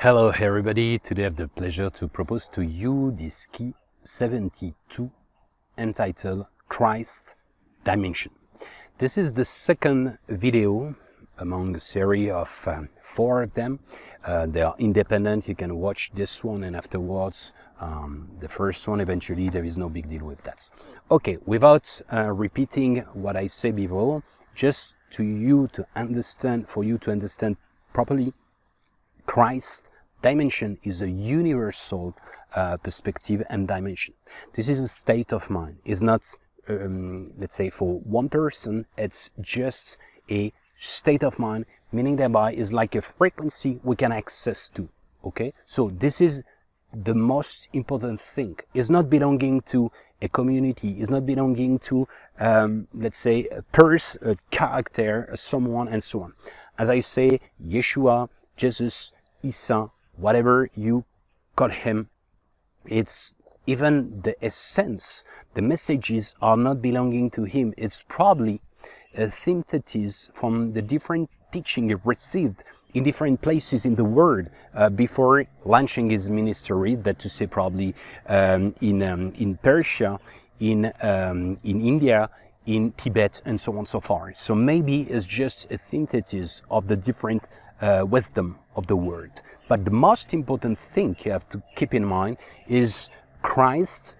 Hello everybody, today I have the pleasure to propose to you this key 72 entitled Christ Dimension. This is the second video among a series of 4 of them. They are independent, you can watch this one and afterwards the first one. Eventually there is no big deal with that. Okay, without repeating what I said before, just for you to understand properly, Christ dimension is a universal perspective and dimension. This is a state of mind. It's not, let's say, for one person. It's just a state of mind, meaning thereby is like a frequency we can access to. Okay, so this is the most important thing. It's not belonging to a community. It's not belonging to, let's say, a person, a character, someone, and so on. As I say, Yeshua, Jesus, Isa, whatever you call him, it's even the essence, the messages are not belonging to him. It's probably a synthesis from the different teaching he received in different places in the world before launching his ministry, that to say probably in Persia, in India, in Tibet, and so on and so forth. So maybe it's just a synthesis of the different wisdom of the world. But the most important thing you have to keep in mind is Christ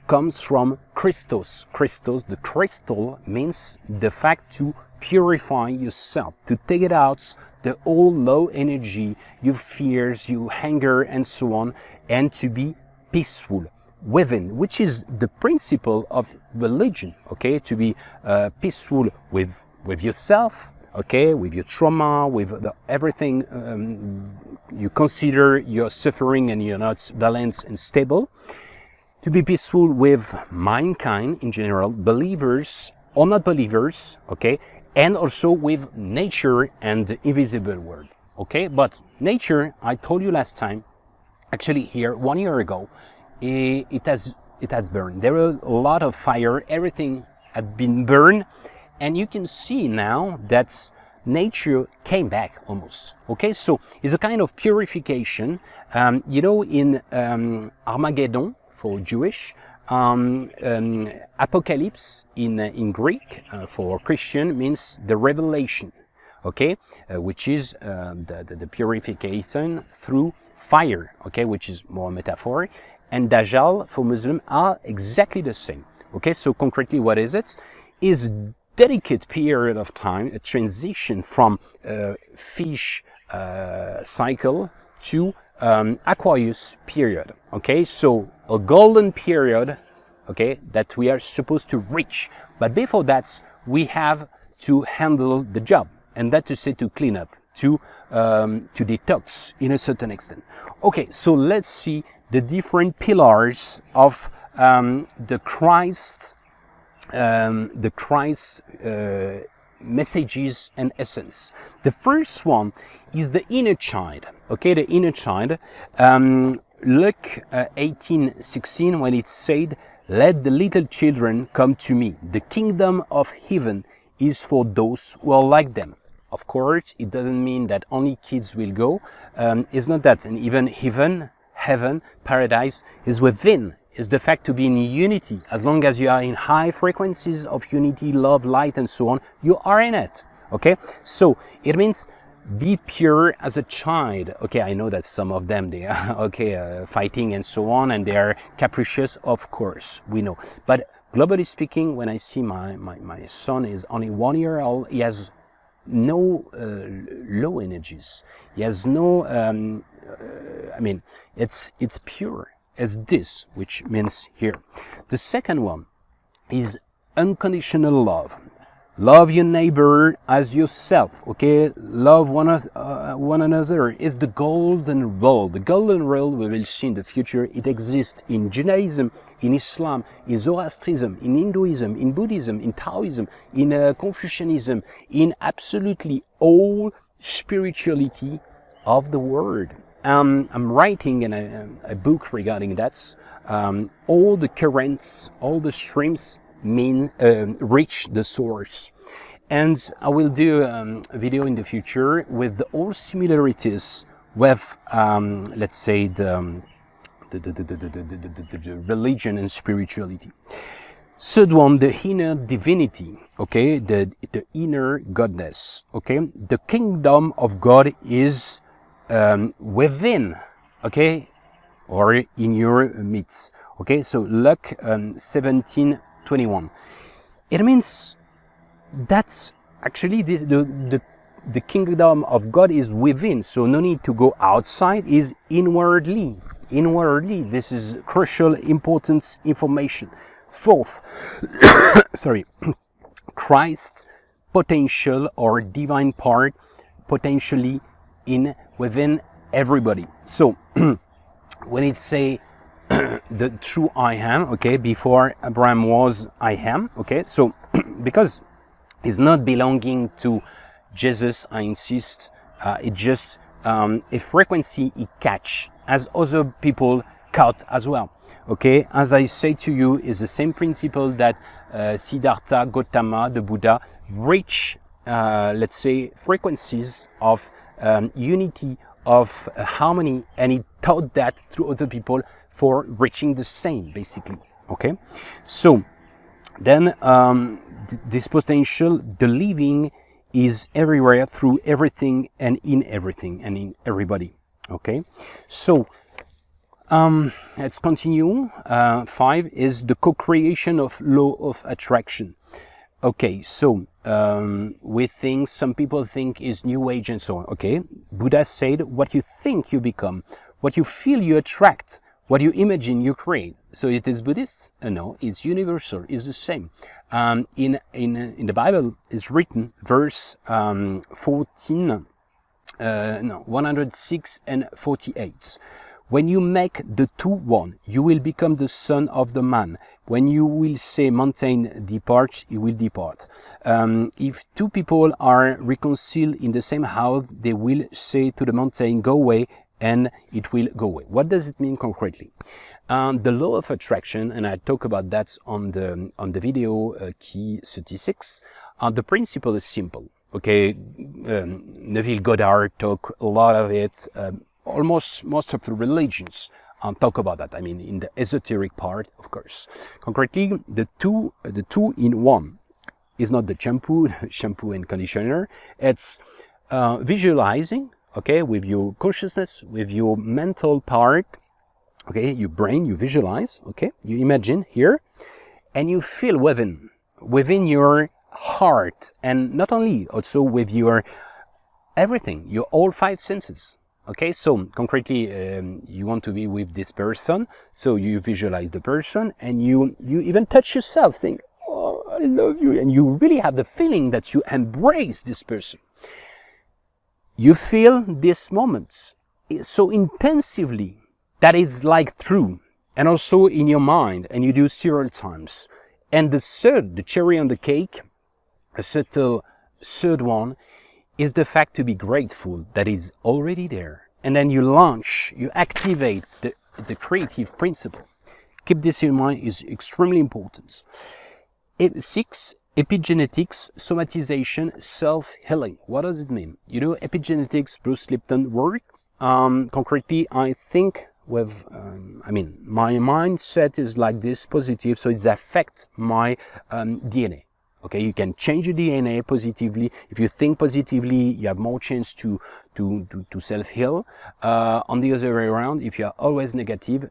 comes from Krystos. Krystos, the crystal, means the fact to purify yourself, to take it out, the old low energy, your fears, your anger, and so on, and to be peaceful within, which is the principle of religion, okay? To be peaceful with yourself, okay, with your trauma, with everything you consider you're suffering and you're not balanced and stable. To be peaceful with mankind in general, believers or not believers, okay, and also with nature and the invisible world, okay. But nature, I told you last time, actually here 1 year ago, it has burned. There were a lot of fire, everything had been burned. And you can see now that nature came back almost. Okay, so it's a kind of purification. You know, in Armageddon for Jewish, Apocalypse in Greek for Christian means the revelation. Okay, which is the purification through fire. Okay, which is more metaphor. And Dajjal for Muslim are exactly the same. Okay, so concretely, what is it? Is delicate period of time, a transition from fish cycle to Aquarius period. Okay, so a golden period, okay, that we are supposed to reach. But before that, we have to handle the job, and that to say to clean up, to detox in a certain extent. Okay, so let's see the different pillars of the Christ messages and essence. The first one is the inner child. Okay, the inner child. Luke 18:16, when it said, "Let the little children come to me. The kingdom of heaven is for those who are like them." Of course, it doesn't mean that only kids will go. It's not that, and even heaven, paradise is within. Is the fact to be in unity. As long as you are in high frequencies of unity, love, light, and so on, you are in it. Okay, so it means be pure as a child. Okay, I know that some of them, they are fighting and so on, and they are capricious, of course, we know. But globally speaking, when I see my son is only 1 year old, he has no low energies. He has no, I mean, it's pure. As this, which means here. The second one is unconditional love. Love your neighbor as yourself, okay? Love one another is the golden rule. The golden rule we will see in the future. It exists in Judaism, in Islam, in Zoroastrianism, in Hinduism, in Buddhism, in Taoism, in Confucianism, in absolutely all spirituality of the world. I'm writing in a book regarding that. All the currents, all the streams reach the source. And I will do a video in the future with all similarities with, let's say, the religion and spirituality. Third one, the inner divinity, okay, the inner godness, okay. The kingdom of God is within, okay, or in your midst, okay. So Luke 17:21. It means that's actually this, the kingdom of God is within, so no need to go outside, is inwardly. Inwardly, this is crucial, important information. Fourth, sorry, Christ's potential or divine part potentially within everybody. So when it say the true I am, okay, before Abraham was I am, okay, so because it's not belonging to Jesus, I insist, it's just a frequency he catch as other people caught as well. Okay, as I say to you, is the same principle that Siddhartha Gautama, the Buddha, reach, let's say, frequencies of unity, of harmony, and he taught that to other people for reaching the same, basically. Okay, so then this potential, the living, is everywhere, through everything, and in everybody. Okay, so let's continue. 5 is the co-creation of law of attraction. Okay, so some people think is new age and so on. Okay, Buddha said, what you think you become, what you feel you attract, what you imagine you create. So it is Buddhist? No, it's universal, it's the same. In the Bible is written, verse 106 and 48. When you make the two one, you will become the son of the man. When you will say mountain depart, it will depart. If two people are reconciled in the same house, they will say to the mountain, go away, and it will go away. What does it mean concretely? The law of attraction, and I talk about that on the video key 36. The principle is simple. Okay, Neville Goddard talk a lot of it. Almost most of the religions talk about that. I mean, in the esoteric part, of course. Concretely, the two in one is not the shampoo and conditioner. It's visualizing, okay, with your consciousness, with your mental part, okay, your brain, you visualize, okay, you imagine here, and you feel within your heart, and not only, also with your everything, your all 5 senses. Okay, so concretely, you want to be with this person, so you visualize the person, and you even touch yourself, think, oh, I love you, and you really have the feeling that you embrace this person. You feel these moments so intensively that it's like true, and also in your mind, and you do several times. And the cherry on the cake, a subtle third one, is the fact to be grateful that it's already there. And then you activate the creative principle. Keep this in mind, is extremely important. 6, epigenetics, somatization, self-healing. What does it mean? You know, epigenetics, Bruce Lipton work. Concretely, I think with, my mindset is like this, positive, so it affects my DNA. Okay, you can change your DNA positively. If you think positively, you have more chance to self-heal. On the other way around, if you are always negative,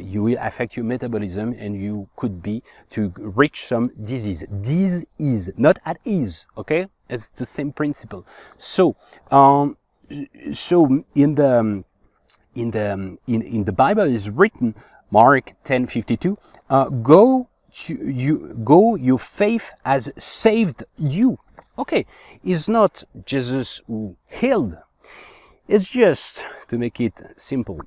you will affect your metabolism, and you could be to reach some disease. Disease, not at ease. Okay, it's the same principle. So, in the Bible is written, Mark 10:52, your faith has saved you. Okay, it's not Jesus who healed. It's just, to make it simple,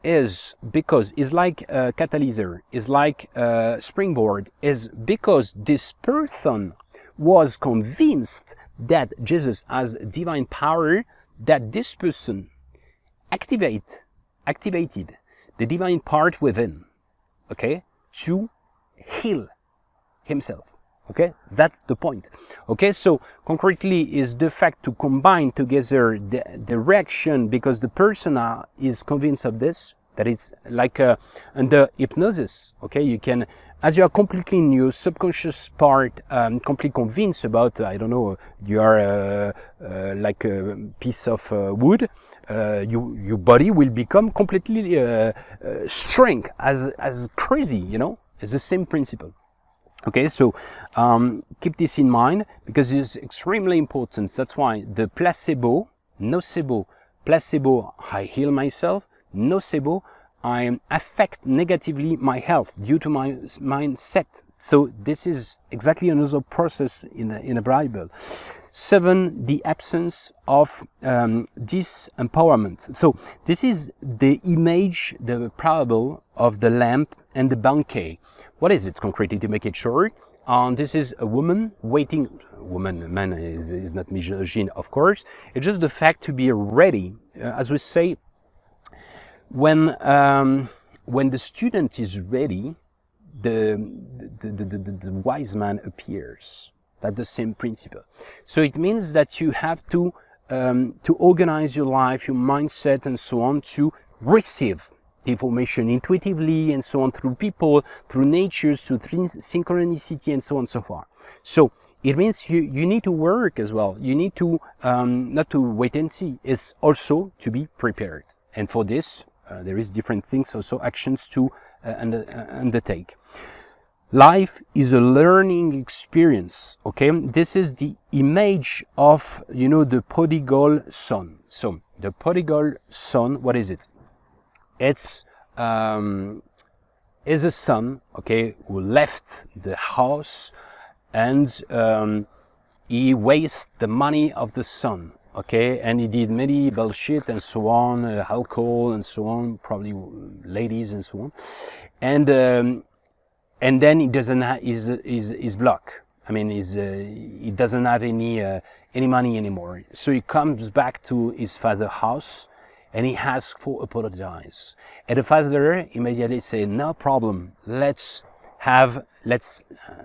is because it's like a catalyzer, it's like a springboard, is because this person was convinced that Jesus has divine power, that this person activated the divine part within, okay, to heal himself. Okay, that's the point. Okay, so concretely is the fact to combine together the reaction, because the person is convinced of this, that it's like under hypnosis. Okay, you can, as you are completely in your subconscious part, completely convinced about, I don't know, you are like a piece of wood, your body will become completely strong as crazy, you know. It's the same principle. Okay, so keep this in mind, because it's extremely important. That's why the placebo, nocebo, placebo, I heal myself, nocebo, I affect negatively my health due to my mindset. So this is exactly another process in the Bible. 7, the absence of disempowerment. So this is the image, the parable of the lamp and the banquet. What is it concretely, to make it short? This is a woman waiting. Man is not misogyne, of course. It's just the fact to be ready, as we say. When the student is ready, the wise man appears. That's the same principle. So it means that you have to organize your life, your mindset, and so on, to receive the information intuitively, and so on, through people, through nature, through synchronicity, and so on and so forth. So it means you need to work as well. You need to not to wait and see. It's also to be prepared. And for this, there is different things, also actions to undertake. Life is a learning experience. Okay, this is the image of, you know, the prodigal son. So the prodigal son, what is it? It's is a son, okay, who left the house, and he wasted the money of the son. Okay, and he did many bullshit and so on, alcohol and so on, probably ladies and so on, and then he doesn't have his block. I mean, he doesn't have any money anymore. So he comes back to his father's house, and he asks for apologize. And the father immediately says, "No problem. Let's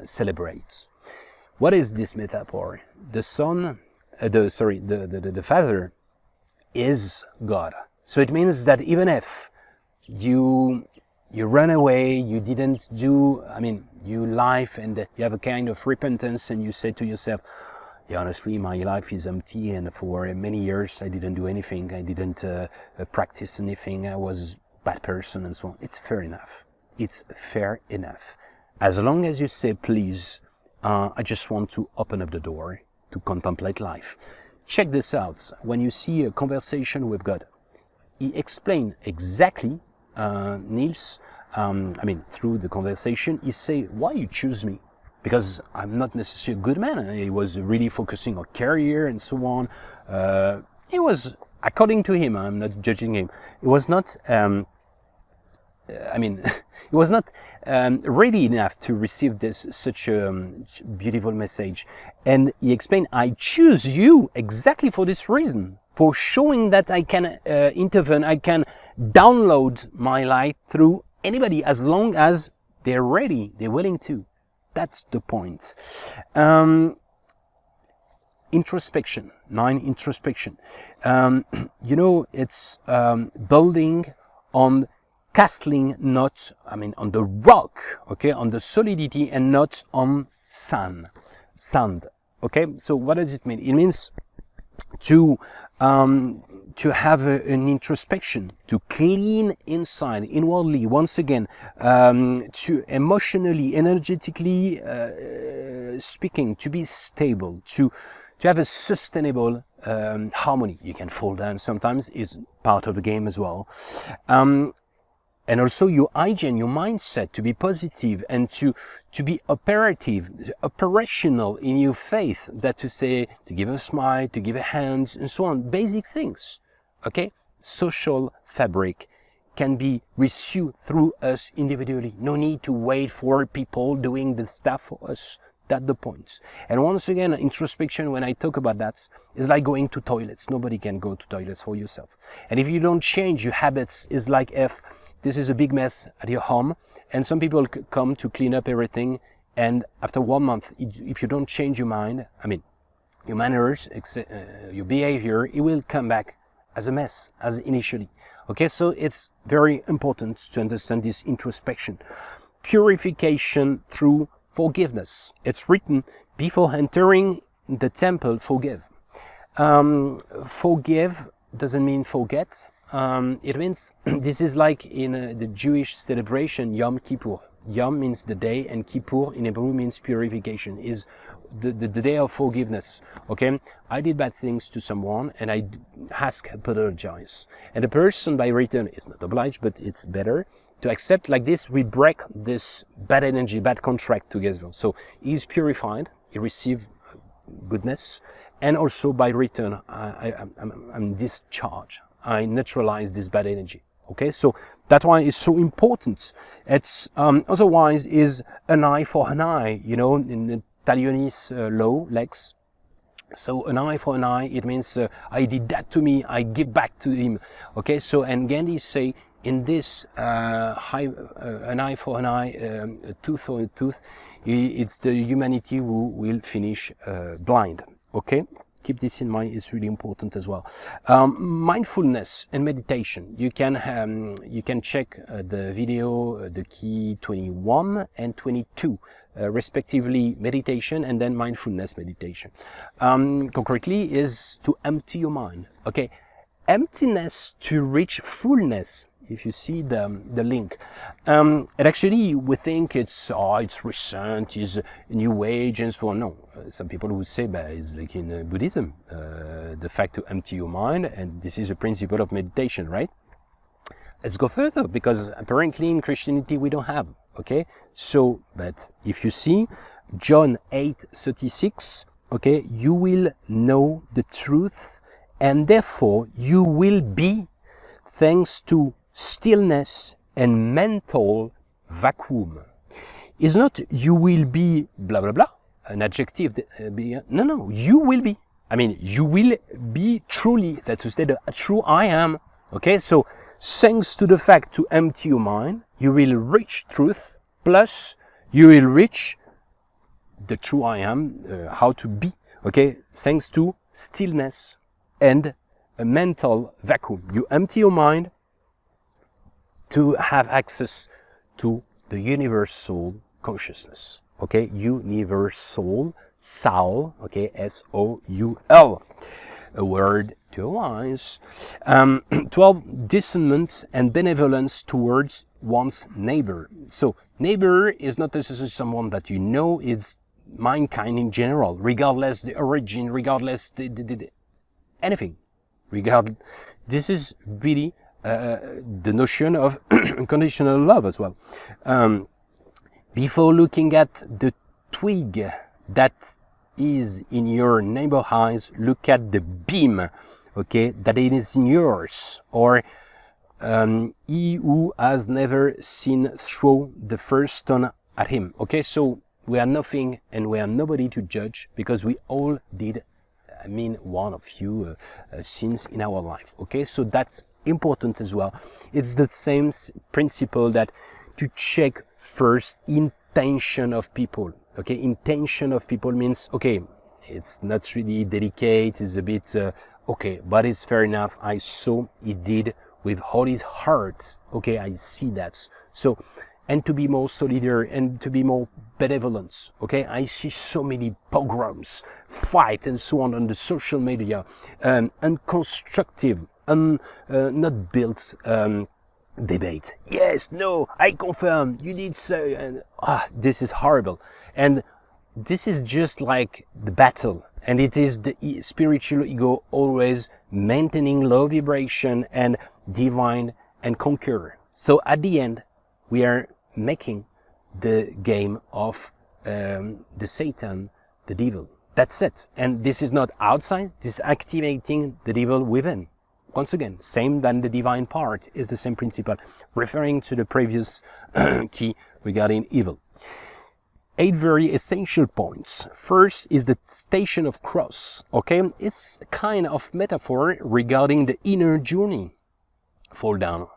celebrate." What is this metaphor? The son. The father is God. So it means that even if you run away, you didn't do, I mean, you life, and you have a kind of repentance, and you say to yourself, yeah, honestly, my life is empty, and for many years I didn't do anything, I didn't practice anything, I was a bad person, and so on. It's fair enough. It's fair enough. As long as you say, please, I just want to open up the door to contemplate life. Check this out. When you see a conversation with God, he explained exactly, Niels, I mean, through the conversation, he say, why you choose me? Because I'm not necessarily a good man. He was really focusing on career and so on. It was, according to him, I'm not judging him, it was not, he was not ready enough to receive such a beautiful message. And he explained, I choose you exactly for this reason, for showing that I can intervene, I can download my light through anybody, as long as they're ready, they're willing to. That's the point. Introspection, 9, introspection. You know, it's building on castling, not, I mean, on the rock, okay, on the solidity, and not on sand. Okay, so what does it mean? It means to have an introspection, to clean inside, inwardly, once again, to emotionally, energetically speaking, to be stable, to have a sustainable harmony. You can fall down sometimes, is part of the game as well. And also your hygiene, your mindset, to be positive, and to be operational in your faith. That to say, to give a smile, to give a hand, and so on. Basic things, okay? Social fabric can be received through us individually. No need to wait for people doing the stuff for us. That's the point. And once again, introspection, when I talk about that, is like going to toilets. Nobody can go to toilets for yourself. And if you don't change your habits, it's like if this is a big mess at your home, and some people come to clean up everything, and after 1 month, if you don't change your mind, I mean, your manners, your behavior, it will come back as a mess, as initially. Okay, so it's very important to understand this introspection. Purification through forgiveness. It's written, before entering the temple, forgive. Forgive doesn't mean forget. It means, this is like in the Jewish celebration, Yom Kippur. Yom means the day, and Kippur in Hebrew means purification, is the day of forgiveness. Okay, I did bad things to someone and I ask, apologize. And the person by return is not obliged, but it's better to accept. Like this, we break this bad energy, bad contract together. So he's purified, he received goodness, and also by return, I'm discharged. I neutralize this bad energy. Okay, so that's why it's so important. It's otherwise is an eye for an eye, you know, in the Talionis law, Lex. So an eye for an eye, it means I did that to me, I give back to him. Okay, so and Gandhi say in this an eye for an eye, a tooth for a tooth, it's the humanity who will finish blind. Okay. Keep this in mind, it's really important as well. Mindfulness and meditation. You can check the video, the key 21 and 22, respectively meditation and then mindfulness meditation. Concretely is to empty your mind. Okay, emptiness to reach fullness. If you see the link, and actually we think it's recent, is new age and so on. No, some people would say, but it's like in Buddhism, the fact to empty your mind, and this is a principle of meditation, right? Let's go further, because apparently in Christianity we don't have. Okay, so but if you see John 8:36, okay, you will know the truth, and therefore you will be, thanks to stillness and mental vacuum. It's not you will be blah blah blah, an adjective. No, you will be. I mean, you will be truly, that's to say the true I am. Okay, so thanks to the fact to empty your mind, you will reach truth, plus you will reach the true I am, how to be. Okay, thanks to stillness and a mental vacuum. You empty your mind to have access to the universal consciousness. Okay, universal soul. Okay, S-O-U-L. A word to wise. 12, discernment and benevolence towards one's neighbor. So, neighbor is not necessarily someone that you know, it's mankind in general, regardless the origin, regardless the anything. This is really the notion of unconditional love as well. Before looking at the twig that is in your neighbor's eyes, look at the beam, okay, that it is in yours. Or he who has never seen throw the first stone at him. Okay, so we are nothing and we are nobody to judge, because we all did, I mean, one of few sins in our life. Okay, so that's important as well. It's the same principle that to check first intention of people. Okay, intention of people means, okay, it's not really delicate, it's a bit okay, but it's fair enough. I saw he did with all his heart. Okay, I see that. So, and to be more solidary and to be more benevolent. Okay, I see so many pogroms, fight and so on the social media, unconstructive, not built debate. Yes, no, I confirm, you did so, and this is horrible. And this is just like the battle, and it is the spiritual ego always maintaining low vibration and divine and conquer. So at the end, we are making the game of the Satan, the devil. That's it. And this is not outside, this is activating the devil within. Once again, same than the divine part, is the same principle, referring to the previous key regarding evil. 8 very essential points. First is the station of cross. Okay, it's a kind of metaphor regarding the inner journey. Fall down,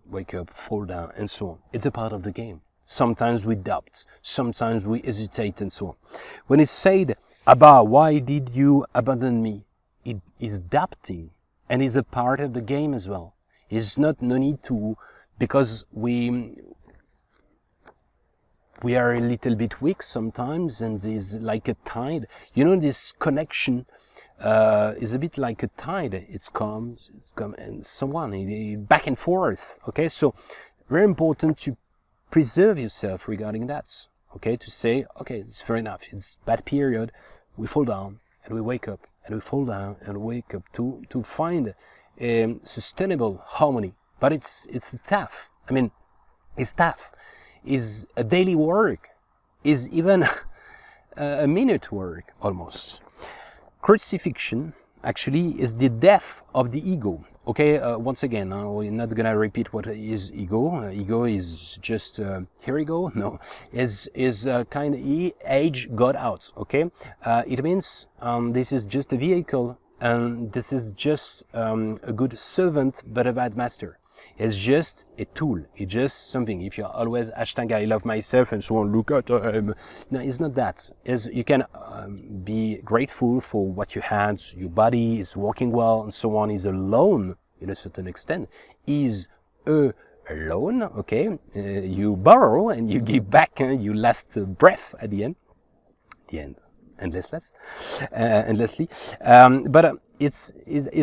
wake up, fall down, and so on. It's a part of the game. sometimes we doubt, sometimes we hesitate, and so on. When it's said, Abba, why did you abandon me? It is doubting, and is a part of the game as well. It's not no need to, because we are a little bit weak sometimes, and is like a tide. You know, this connection is a bit like a tide. It's come, and so on, back and forth. Okay, so very important to preserve yourself regarding that. Okay, to say, okay, it's fair enough. It's bad period. We fall down and we wake up, and we fall down and wake up to find a sustainable harmony. But it's tough. I mean, it's tough. Is a daily work, is even a minute work almost. Crucifixion actually is the death of the ego. Okay, once again, we're not gonna repeat what is ego. Ego is just here we go. No, is kind of age got out. Okay, it means this is just a vehicle, and this is just a good servant but a bad master. It's just a tool. It's just something. If you're always hashtag I love myself and so on, look at no, it's not that. You can be grateful for what you had. Your body is working well and so on. Is alone in a certain extent. Is alone. Okay, you borrow and you give back your last breath at the end. Endlessly. But it's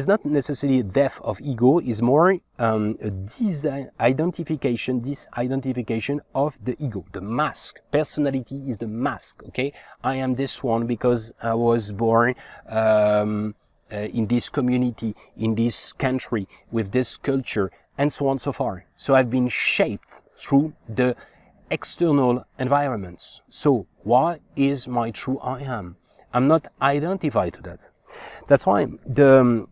not necessarily death of ego. It's more a disidentification of the ego, the mask. Personality is the mask. Okay, I am this one because I was born in this community, in this country, with this culture, and so on and so forth. So I've been shaped through the external environments. So what is my true I am? I'm not identified to that. That's why the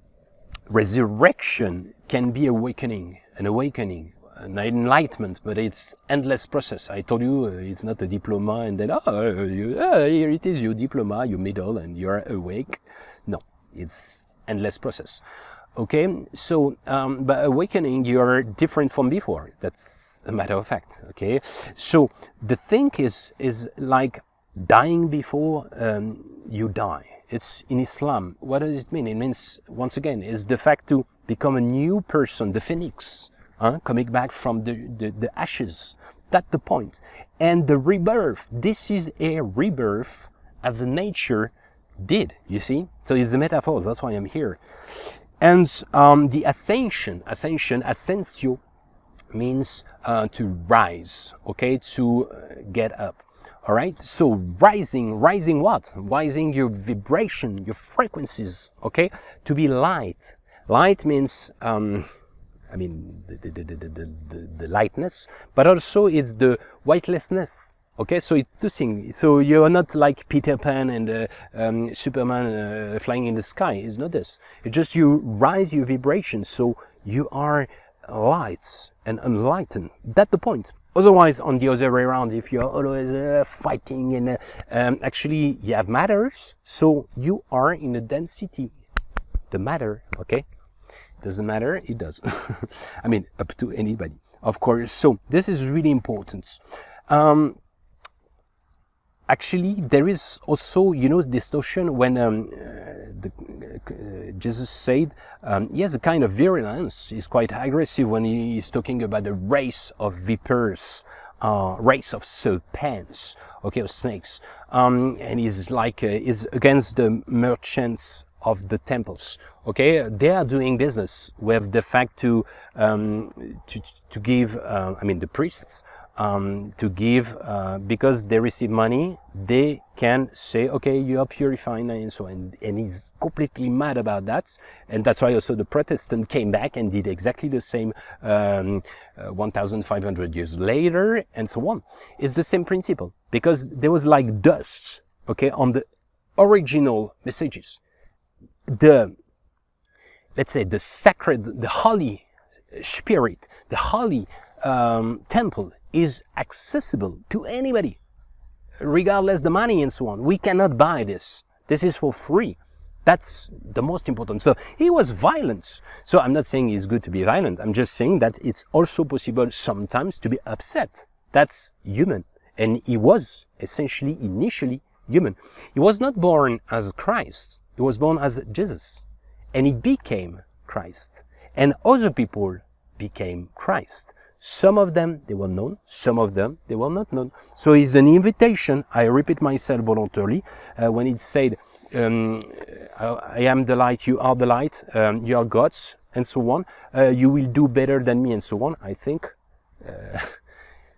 resurrection can be an awakening, an enlightenment, but it's endless process. I told you it's not a diploma and then here it is, your diploma, your medal, and you're awake. No, it's endless process. Okay, so by awakening, you're different from before. That's a matter of fact. Okay, so the thing is like dying before you die. It's in Islam. What does it mean? It means, once again, is the fact to become a new person, the phoenix, coming back from the ashes. That's the point. And the rebirth. This is a rebirth as the nature did. You see? So it's a metaphor. That's why I'm here. And the ascensio, means to rise, okay, to get up. All right, so rising what? Rising your vibration, your frequencies, okay, to be light. Light means, I mean, the lightness, but also it's the weightlessness. Okay, so it's two things. So you're not like Peter Pan and Superman flying in the sky. It's not this. It's just you rise your vibration, so you are light and enlightened. That's the point. Otherwise, on the other way around, if you're always fighting and actually you have matters, so you are in a density. The matter, okay? Doesn't matter, it does. I mean, up to anybody, of course. So this is really important. Actually, there is also, you know, distortion when Jesus said he has a kind of virulence. He's quite aggressive when he's talking about the race of vipers, race of serpents, okay, of snakes, and he's like is against the merchants of the temples. Okay, they are doing business with the fact to give, I mean, the priests. To give, because they receive money, they can say, okay, you are purifying and so on. And he's completely mad about that. And that's why also the Protestant came back and did exactly the same 1,500 years later and so on. It's the same principle, because there was like dust, okay, on the original messages. Let's say the sacred, the holy spirit, the holy temple is accessible to anybody, regardless the money and so on. We cannot buy this. This is for free. That's the most important. So he was violent. So I'm not saying it's good to be violent. I'm just saying that it's also possible sometimes to be upset. That's human. And he was essentially, initially, human. He was not born as Christ. He was born as Jesus. And he became Christ. And other people became Christ. Some of them, they were known. Some of them, they were not known. So it's an invitation. I repeat myself voluntarily. When it said, I am the light, you are the light, you are gods, and so on. You will do better than me, and so on. I think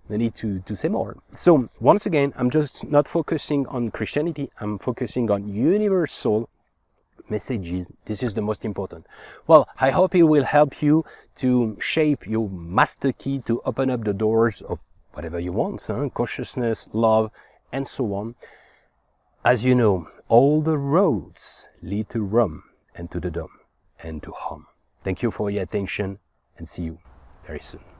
no need to say more. So once again, I'm just not focusing on Christianity. I'm focusing on universal messages. This is the most important. Well, I hope it will help you to shape your master key to open up the doors of whatever you want, consciousness, love, and so on. As you know, all the roads lead to Rome and to the Dome and to home. Thank you for your attention and see you very soon.